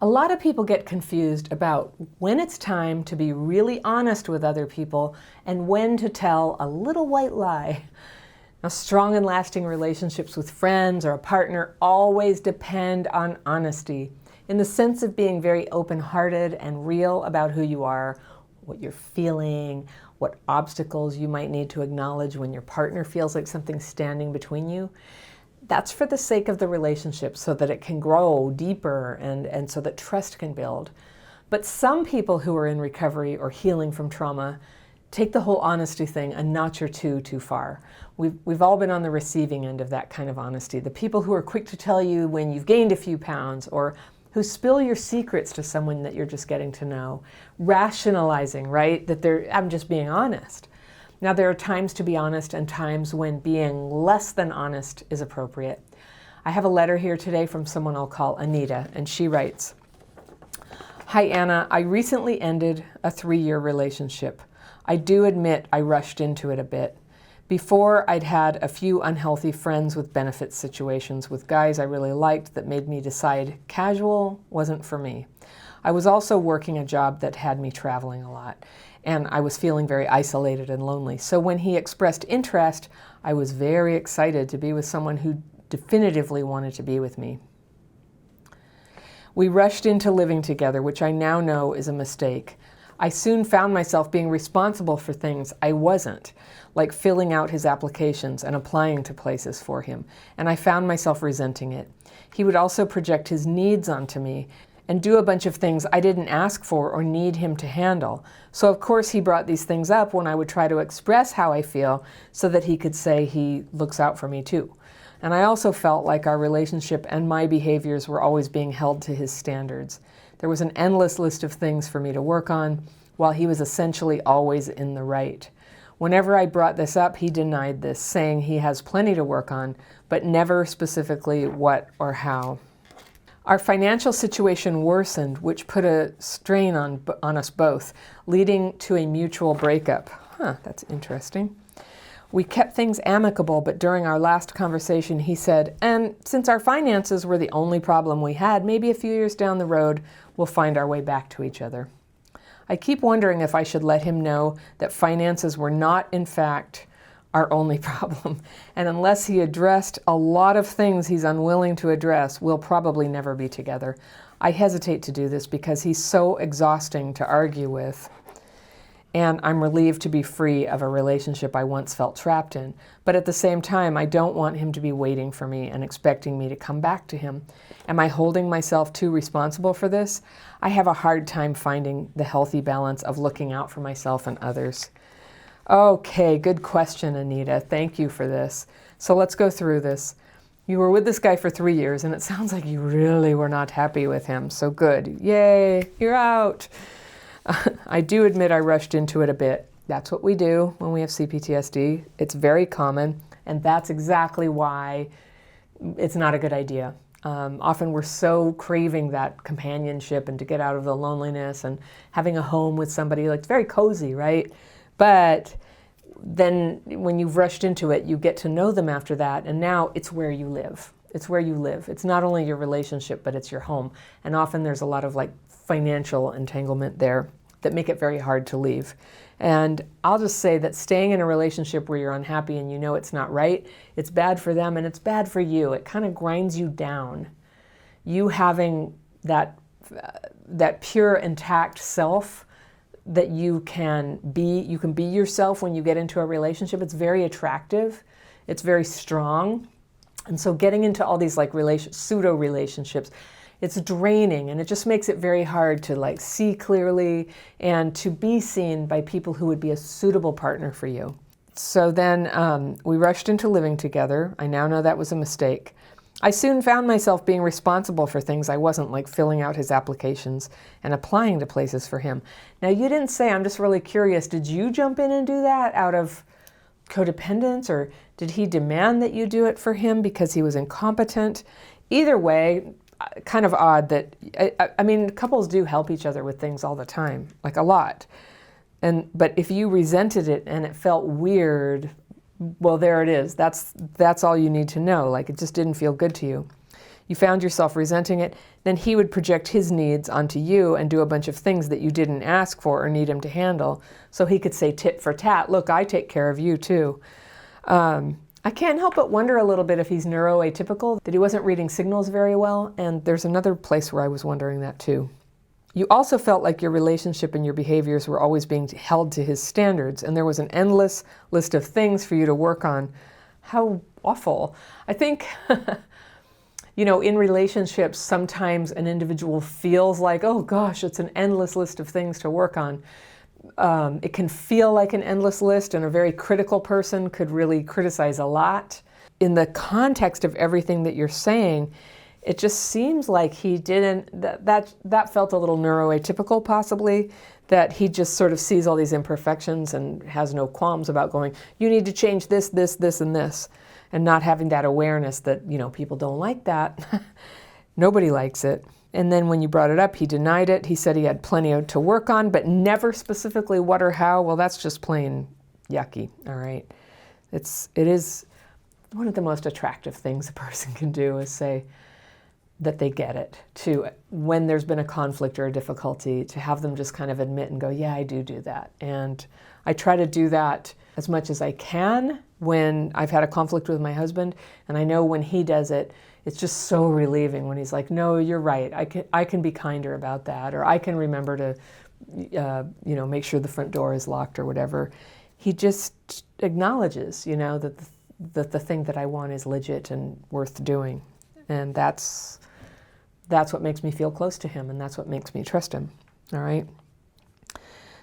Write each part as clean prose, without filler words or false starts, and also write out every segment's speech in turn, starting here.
A lot of people get confused about when it's time to be really honest with other people and when to tell a little white lie. Now, strong and lasting relationships with friends or a partner always depend on honesty, in the sense of being very open-hearted and real about who you are, what you're feeling, what obstacles you might need to acknowledge when your partner feels like something's standing between you. That's for the sake of the relationship, so that it can grow deeper and so that trust can build. But some people who are in recovery or healing from trauma take the whole honesty thing a notch or too far. We've all been on the receiving end of that kind of honesty. The people who are quick to tell you when you've gained a few pounds, or who spill your secrets to someone that you're just getting to know, rationalizing, right, that I'm just being honest. Now, there are times to be honest and times when being less than honest is appropriate. I have a letter here today from someone I'll call Anita, and she writes, "Hi Anna, I recently ended a 3-year relationship. I do admit I rushed into it a bit. Before, I'd had a few unhealthy friends with benefit situations with guys I really liked that made me decide casual wasn't for me. I was also working a job that had me traveling a lot, and I was feeling very isolated and lonely. So when he expressed interest, I was very excited to be with someone who definitively wanted to be with me. We rushed into living together, which I now know is a mistake. I soon found myself being responsible for things I wasn't, like filling out his applications and applying to places for him, and I found myself resenting it. He would also project his needs onto me and do a bunch of things I didn't ask for or need him to handle. So of course he brought these things up when I would try to express how I feel so that he could say he looks out for me too. And I also felt like our relationship and my behaviors were always being held to his standards. There was an endless list of things for me to work on, while he was essentially always in the right. Whenever I brought this up, he denied this, saying he has plenty to work on, but never specifically what or how. Our financial situation worsened, which put a strain on us both, leading to a mutual breakup. That's interesting. We kept things amicable, but during our last conversation, he said, and since our finances were the only problem we had, maybe a few years down the road, we'll find our way back to each other. I keep wondering if I should let him know that finances were not, in fact, our only problem. And unless he addressed a lot of things he's unwilling to address, we'll probably never be together. I hesitate to do this because he's so exhausting to argue with. And I'm relieved to be free of a relationship I once felt trapped in. But at the same time, I don't want him to be waiting for me and expecting me to come back to him. Am I holding myself too responsible for this? I have a hard time finding the healthy balance of looking out for myself and others. Okay, good question, Anita. Thank you for this. So let's go through this. You were with this guy for 3 years, and it sounds like you really were not happy with him. So good. Yay, you're out. I do admit I rushed into it a bit. That's what we do when we have CPTSD. It's very common, and that's exactly why it's not a good idea. Often we're so craving that companionship and to get out of the loneliness and having a home with somebody. Like, it's very cozy, right? But then when you've rushed into it, you get to know them after that, and now it's where you live. It's where you live. It's not only your relationship, but it's your home. And often there's a lot of financial entanglement there that make it very hard to leave. And I'll just say that staying in a relationship where you're unhappy and you know it's not right, it's bad for them and it's bad for you. It kind of grinds you down. You having that pure, intact self that you can be yourself when you get into a relationship. It's very attractive. It's very strong. And so getting into all these pseudo relationships, it's draining, and it just makes it very hard to see clearly and to be seen by people who would be a suitable partner for you. So then we rushed into living together. I now know that was a mistake. I soon found myself being responsible for things I wasn't, like filling out his applications and applying to places for him. Now, you didn't say, I'm just really curious, did you jump in and do that out of codependence, or did he demand that you do it for him because he was incompetent? Either way, kind of odd that, I mean, couples do help each other with things all the time, like a lot. But if you resented it and it felt weird, well, there it is. That's all you need to know. It just didn't feel good to you. you found yourself resenting it, then he would project his needs onto you and do a bunch of things that you didn't ask for or need him to handle. So he could say tit for tat, look, I take care of you too. I can't help but wonder a little bit if he's neuroatypical, that he wasn't reading signals very well, and there's another place where I was wondering that too. You also felt like your relationship and your behaviors were always being held to his standards, and there was an endless list of things for you to work on. How awful. I think, in relationships, sometimes an individual feels like, oh gosh, it's an endless list of things to work on. It can feel like an endless list, and a very critical person could really criticize a lot. In the context of everything that you're saying, it just seems like he didn't, that felt a little neuroatypical possibly, that he just sort of sees all these imperfections and has no qualms about going, you need to change this, this, this, and this, and not having that awareness that, people don't like that. Nobody likes it. And then when you brought it up, he denied it. He said he had plenty to work on, but never specifically what or how. Well, that's just plain yucky, all right? It is one of the most attractive things a person can do is say that they get it, to when there's been a conflict or a difficulty, to have them just kind of admit and go, yeah, I do that. And I try to do that as much as I can when I've had a conflict with my husband, and I know when he does it, it's just so relieving when he's like, no, you're right. I can be kinder about that, or I can remember to, make sure the front door is locked or whatever. He just acknowledges, that the thing that I want is legit and worth doing, and that's what makes me feel close to him, and that's what makes me trust him. All right.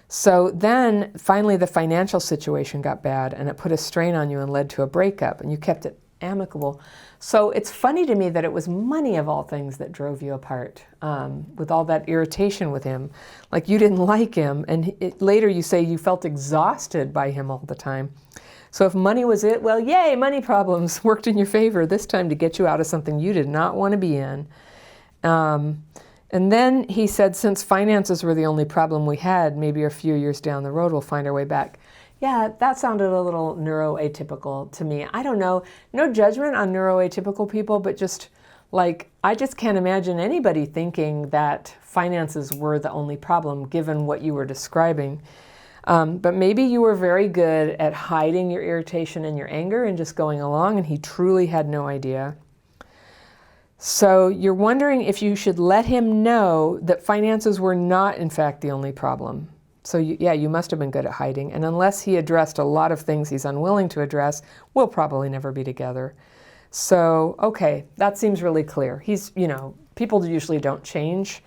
So then, finally, the financial situation got bad, and it put a strain on you and led to a breakup, and you kept it amicable. So it's funny to me that it was money of all things that drove you apart, with all that irritation with him. Like you didn't like him, and later you say you felt exhausted by him all the time. So if money was it, well, yay, money problems worked in your favor this time to get you out of something you did not want to be in. And then he said, since finances were the only problem we had, maybe a few years down the road we'll find our way back. Yeah, that sounded a little neuroatypical to me. I don't know, no judgment on neuroatypical people, but just like, I just can't imagine anybody thinking that finances were the only problem given what you were describing. But maybe you were very good at hiding your irritation and your anger and just going along, and he truly had no idea. So you're wondering if you should let him know that finances were not, in fact, the only problem. So you must have been good at hiding. And unless he addressed a lot of things he's unwilling to address, we'll probably never be together. So, okay, that seems really clear. He's, people usually don't change,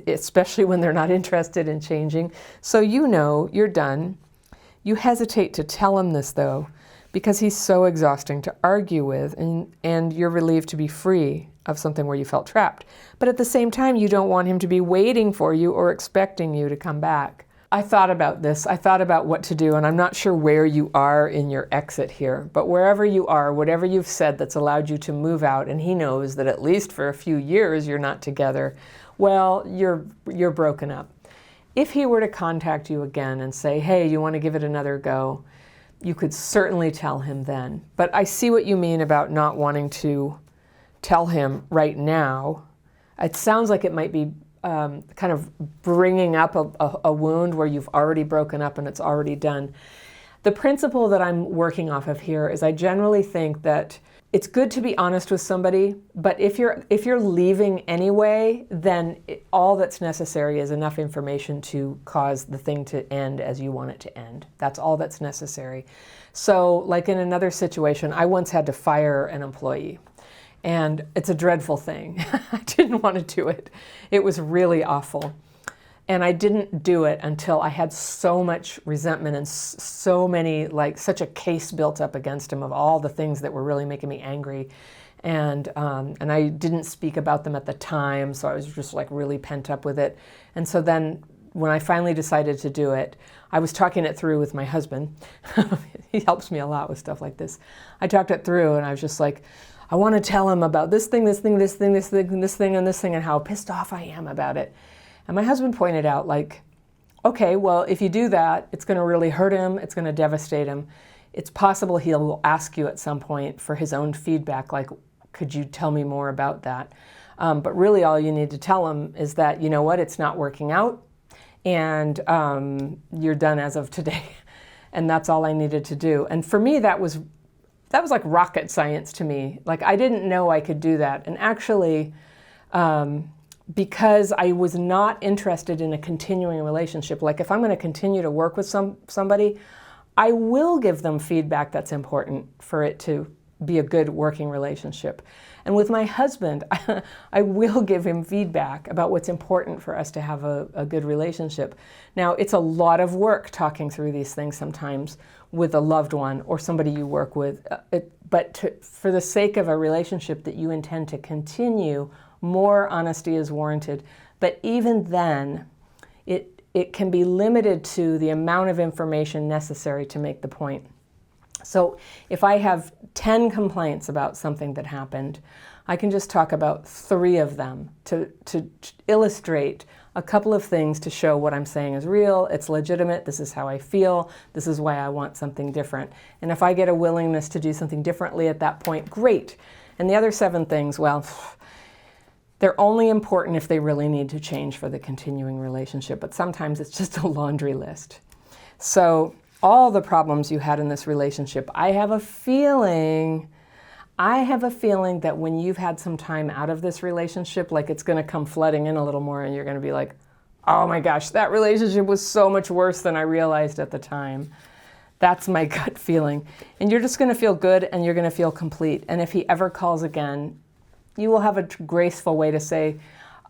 especially when they're not interested in changing. So you're done. You hesitate to tell him this, though, because he's so exhausting to argue with, and you're relieved to be free of something where you felt trapped. But at the same time, you don't want him to be waiting for you or expecting you to come back. I thought about this. I thought about what to do, and I'm not sure where you are in your exit here, but wherever you are, whatever you've said that's allowed you to move out, and he knows that at least for a few years you're not together, well, you're broken up. If he were to contact you again and say, hey, you want to give it another go, you could certainly tell him then. But I see what you mean about not wanting to tell him right now. It sounds like it might be kind of bringing up a wound where you've already broken up and it's already done. The principle that I'm working off of here is I generally think that it's good to be honest with somebody, but if you're leaving anyway, then all that's necessary is enough information to cause the thing to end as you want it to end. That's all that's necessary. So like in another situation, I once had to fire an employee. And it's a dreadful thing. I didn't want to do it. It was really awful. And I didn't do it until I had so much resentment and so many, such a case built up against him of all the things that were really making me angry. And I didn't speak about them at the time, so I was just really pent up with it. And so then when I finally decided to do it, I was talking it through with my husband. He helps me a lot with stuff like this. I talked it through and I was just like, I want to tell him about this thing, this thing, this thing, this thing, this thing, and this thing, and how pissed off I am about it. And my husband pointed out, okay, well, if you do that, it's going to really hurt him. It's going to devastate him. It's possible he'll ask you at some point for his own feedback, could you tell me more about that? But really all you need to tell them is that, you know what, it's not working out, and you're done as of today. And that's all I needed to do. And for me, that was like rocket science to me. Like, I didn't know I could do that. And actually, because I was not interested in a continuing relationship, like if I'm going to continue to work with somebody, I will give them feedback that's important for it to be a good working relationship. And with my husband, I will give him feedback about what's important for us to have a good relationship. Now, it's a lot of work talking through these things sometimes with a loved one or somebody you work with. For the sake of a relationship that you intend to continue, more honesty is warranted. But even then, it can be limited to the amount of information necessary to make the point. So if I have 10 complaints about something that happened, I can just talk about 3 of them to illustrate a couple of things to show what I'm saying is real, it's legitimate, this is how I feel, this is why I want something different. And if I get a willingness to do something differently at that point, great. And the other 7 things, well, they're only important if they really need to change for the continuing relationship, but sometimes it's just a laundry list. So all the problems you had in this relationship, I have a feeling that when you've had some time out of this relationship, like it's going to come flooding in a little more and you're going to be like, oh my gosh, that relationship was so much worse than I realized at the time. That's my gut feeling. And you're just going to feel good and you're going to feel complete. And if he ever calls again, you will have a graceful way to say,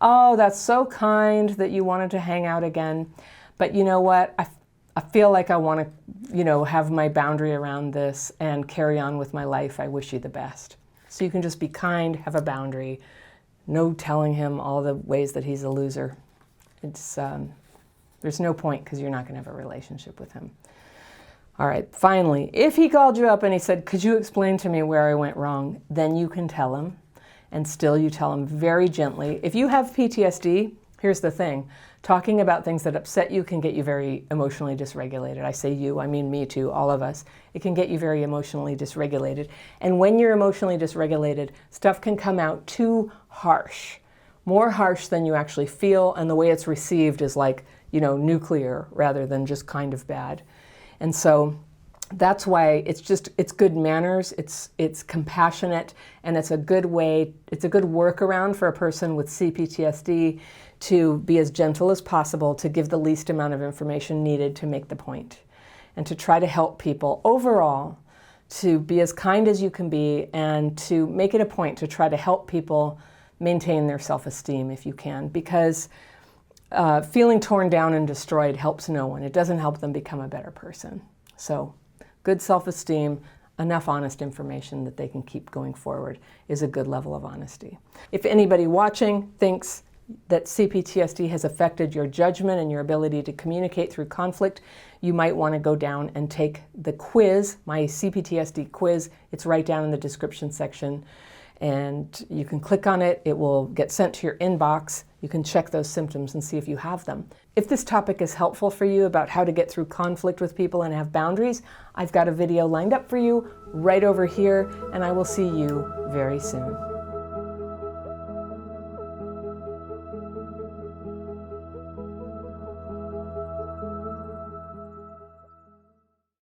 oh, that's so kind that you wanted to hang out again. But you know what? I feel like I want to, have my boundary around this and carry on with my life. I wish you the best. So you can just be kind, have a boundary. No telling him all the ways that he's a loser. There's no point because you're not going to have a relationship with him. All right, finally, if he called you up and he said, could you explain to me where I went wrong? Then you can tell him. And still you tell him very gently. If you have PTSD, here's the thing. Talking about things that upset you can get you very emotionally dysregulated. I say you, I mean me too, all of us. It can get you very emotionally dysregulated. And when you're emotionally dysregulated, stuff can come out too harsh, more harsh than you actually feel, and the way it's received is like, nuclear rather than just kind of bad. And so that's why it's good manners, it's compassionate, and it's a good workaround for a person with CPTSD to be as gentle as possible, to give the least amount of information needed to make the point, and to try to help people overall, to be as kind as you can be, and to make it a point to try to help people maintain their self-esteem if you can, because feeling torn down and destroyed helps no one. It doesn't help them become a better person. So good self-esteem, enough honest information that they can keep going forward is a good level of honesty. If anybody watching thinks that CPTSD has affected your judgment and your ability to communicate through conflict, you might want to go down and take the quiz, my CPTSD quiz. It's right down in the description section. And you can click on it. It will get sent to your inbox. You can check those symptoms and see if you have them. If this topic is helpful for you about how to get through conflict with people and have boundaries, I've got a video lined up for you right over here, and I will see you very soon.